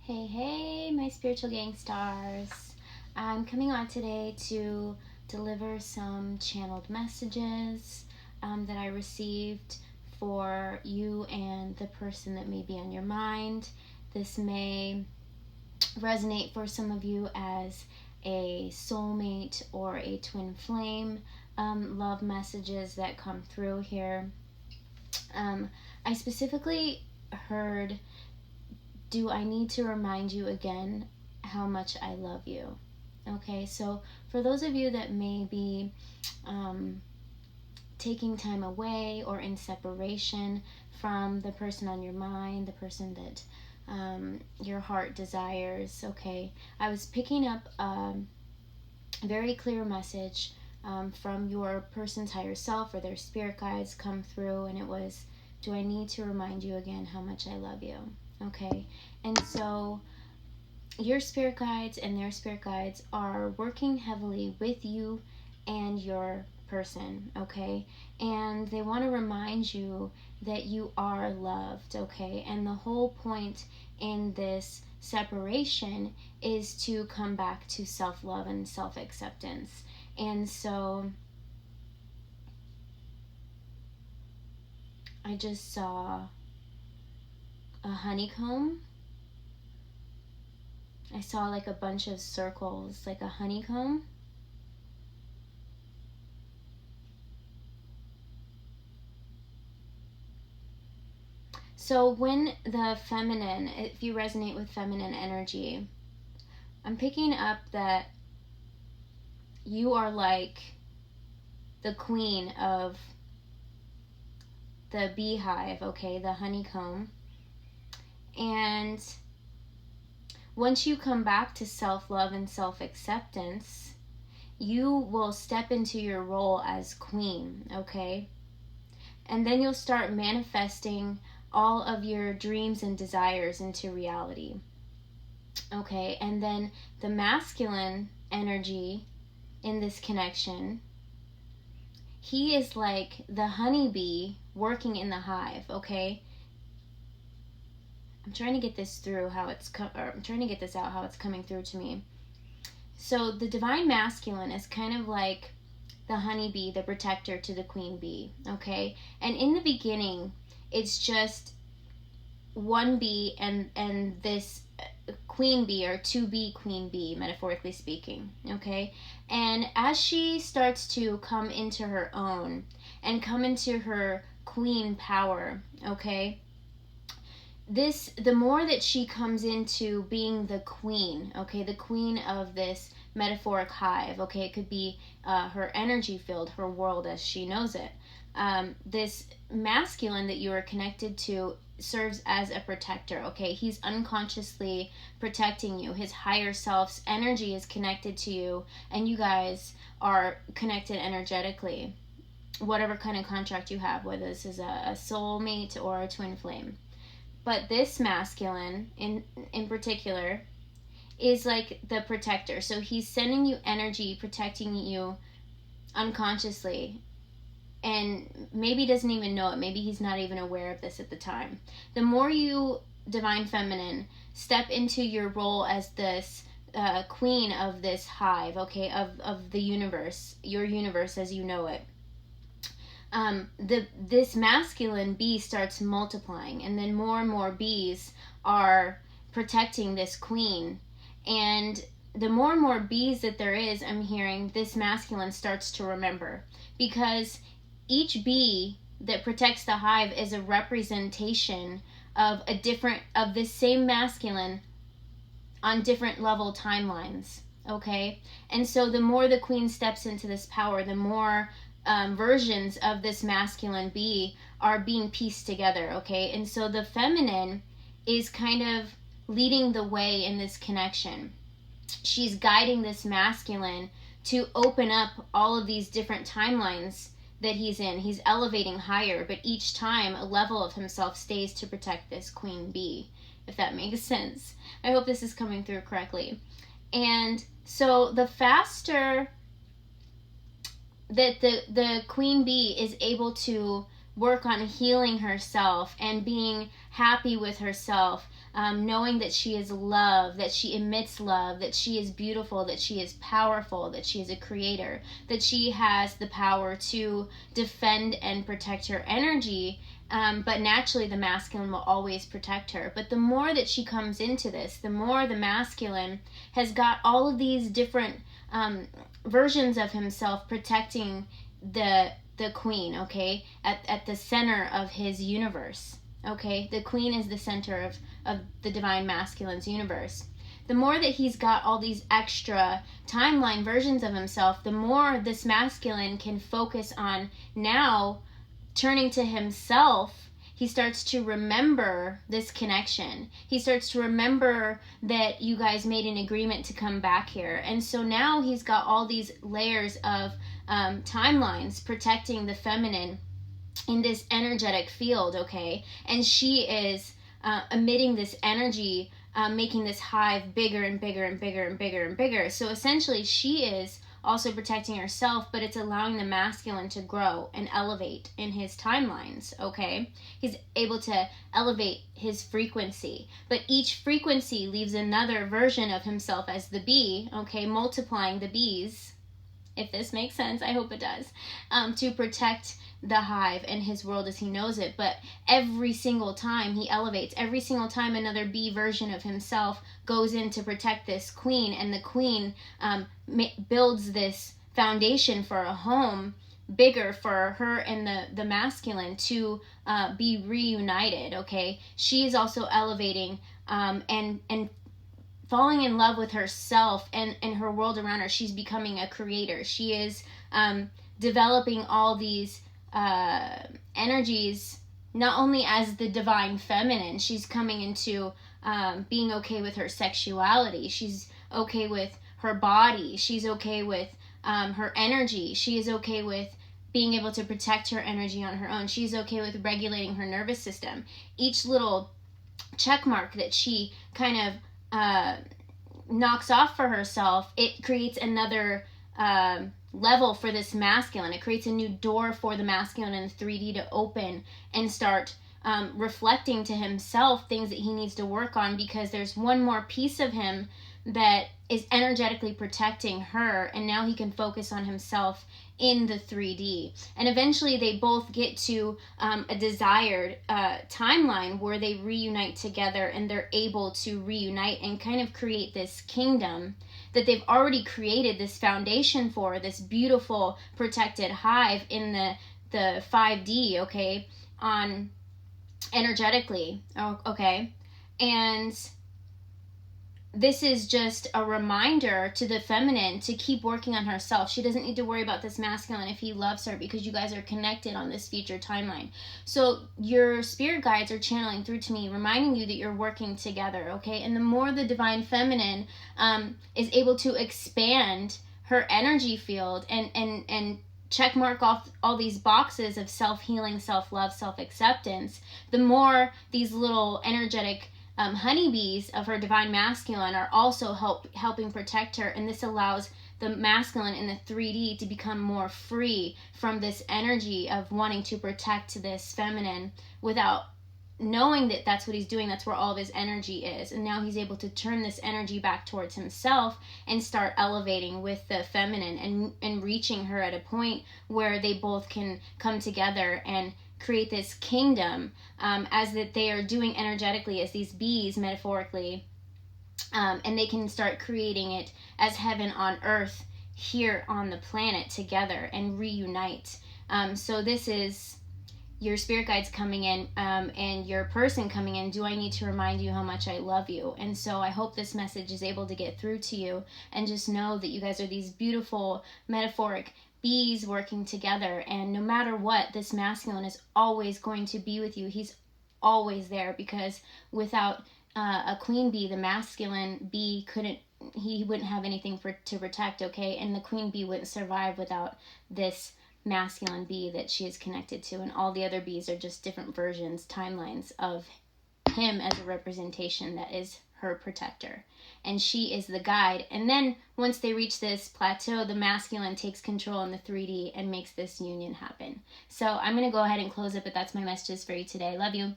Hey, hey, my spiritual gang stars. I'm coming on today to deliver some channeled messages that I received for you and the person that may be on your mind. This may resonate for some of you as a soulmate or a twin flame love messages that come through here. I specifically heard, do I need to remind you again how much I love you? Okay, so for those of you that may be taking time away or in separation from the person on your mind, the person that your heart desires, okay, I was picking up a very clear message from your person's higher self or their spirit guides come through, and it was, do I need to remind you again how much I love you? Okay, and so your spirit guides and their spirit guides are working heavily with you and your person, okay? And they want to remind you that you are loved, okay? And the whole point in this separation is to come back to self-love and self-acceptance. And so I just saw a honeycomb. I saw like a bunch of circles, like a honeycomb. So when the feminine, if you resonate with feminine energy, I'm picking up that you are like the queen of the beehive, okay, the honeycomb. And once you come back to self-love and self-acceptance, you will step into your role as queen, okay? And then you'll start manifesting all of your dreams and desires into reality, okay? And then the masculine energy in this connection, he is like the honeybee working in the hive, okay? I'm trying to get this through how it's I'm trying to get this out how it's coming through to me. So the divine masculine is kind of like the honeybee, the protector to the queen bee, okay? And in the beginning, it's just one bee and this queen bee, or to be queen bee, metaphorically speaking, okay? And as she starts to come into her own and come into her queen power, okay, the more that she comes into being the queen, okay, the queen of this metaphoric hive, okay, it could be her energy field, her world as she knows it. This masculine that you are connected to serves as a protector, okay? He's unconsciously protecting you. His higher self's energy is connected to you, and you guys are connected energetically, whatever kind of contract you have, whether this is a soulmate or a twin flame. But this masculine in particular is like the protector. So he's sending you energy, protecting you unconsciously, and maybe doesn't even know it. Maybe he's not even aware of this at the time. The more you, divine feminine, step into your role as this queen of this hive, okay, of the universe, your universe as you know it, this masculine bee starts multiplying, and then more and more bees are protecting this queen. And the more and more bees that there is, I'm hearing this masculine starts to remember, because each bee that protects the hive is a representation of this same masculine on different level timelines, okay? And so the more the queen steps into this power, the more versions of this masculine bee are being pieced together, okay? And so the feminine is kind of leading the way in this connection. She's guiding this masculine to open up all of these different timelines that he's in. He's elevating higher, but each time a level of himself stays to protect this queen bee, if that makes sense. I hope this is coming through correctly. And so the faster that the queen bee is able to work on healing herself and being happy with herself, knowing that she is love, that she emits love, that she is beautiful, that she is powerful, that she is a creator, that she has the power to defend and protect her energy. But naturally the masculine will always protect her. But the more that she comes into this, the more the masculine has got all of these different versions of himself protecting the queen, okay, at the center of his universe. Okay, the queen is the center of the divine masculine's universe. The more that he's got all these extra timeline versions of himself, the more this masculine can focus on now turning to himself. He starts to remember this connection. He starts to remember that you guys made an agreement to come back here. And so now he's got all these layers of timelines protecting the feminine in this energetic field, okay? And she is emitting this energy, making this hive bigger and bigger and bigger and bigger and bigger. So essentially she is also protecting herself, but it's allowing the masculine to grow and elevate in his timelines, okay? He's able to elevate his frequency, but each frequency leaves another version of himself as the bee, okay, multiplying the bees, if this makes sense. I hope it does, to protect the hive and his world as he knows it. But every single time he elevates, every single time another bee version of himself goes in to protect this queen, and the queen builds this foundation for a home bigger for her and the masculine to be reunited, okay? She is also elevating and falling in love with herself and her world around her. She's becoming a creator. She is developing all these energies, not only as the divine feminine. She's coming into being okay with her sexuality. She's okay with her body. She's okay with her energy. She is okay with being able to protect her energy on her own. She's okay with regulating her nervous system. Each little check mark that she kind of knocks off for herself, it creates another level for this masculine. It creates a new door for the masculine in 3D to open and start reflecting to himself things that he needs to work on, because there's one more piece of him that is energetically protecting her, and now he can focus on himself in the 3D. And eventually they both get to a desired timeline where they reunite together, and they're able to reunite and kind of create this kingdom that they've already created this foundation for, this beautiful protected hive in the 5D, okay, on energetically, okay? And this is just a reminder to the feminine to keep working on herself. She doesn't need to worry about this masculine if he loves her, because you guys are connected on this future timeline. So your spirit guides are channeling through to me, reminding you that you're working together, okay? And the more the divine feminine is able to expand her energy field and check mark off all these boxes of self-healing, self-love, self-acceptance, the more these little energetic honeybees of her divine masculine are also helping protect her. And this allows the masculine in the 3D to become more free from this energy of wanting to protect this feminine without knowing that that's what he's doing. That's where all of his energy is. And now he's able to turn this energy back towards himself and start elevating with the feminine and reaching her at a point where they both can come together and create this kingdom, as that they are doing energetically as these bees, metaphorically, and they can start creating it as heaven on earth here on the planet together and reunite. So this is your spirit guides coming in, and your person coming in. Do I need to remind you how much I love you? And so I hope this message is able to get through to you, and just know that you guys are these beautiful metaphoric bees working together, and no matter what, this masculine is always going to be with you. He's always there, because without a queen bee, the masculine bee he wouldn't have anything to protect, okay? And the queen bee wouldn't survive without this masculine bee that she is connected to, and all the other bees are just different versions, timelines of him as a representation that is her protector. And she is the guide. And then once they reach this plateau, the masculine takes control in the 3D and makes this union happen. So I'm going to go ahead and close it, but that's my messages for you today. Love you.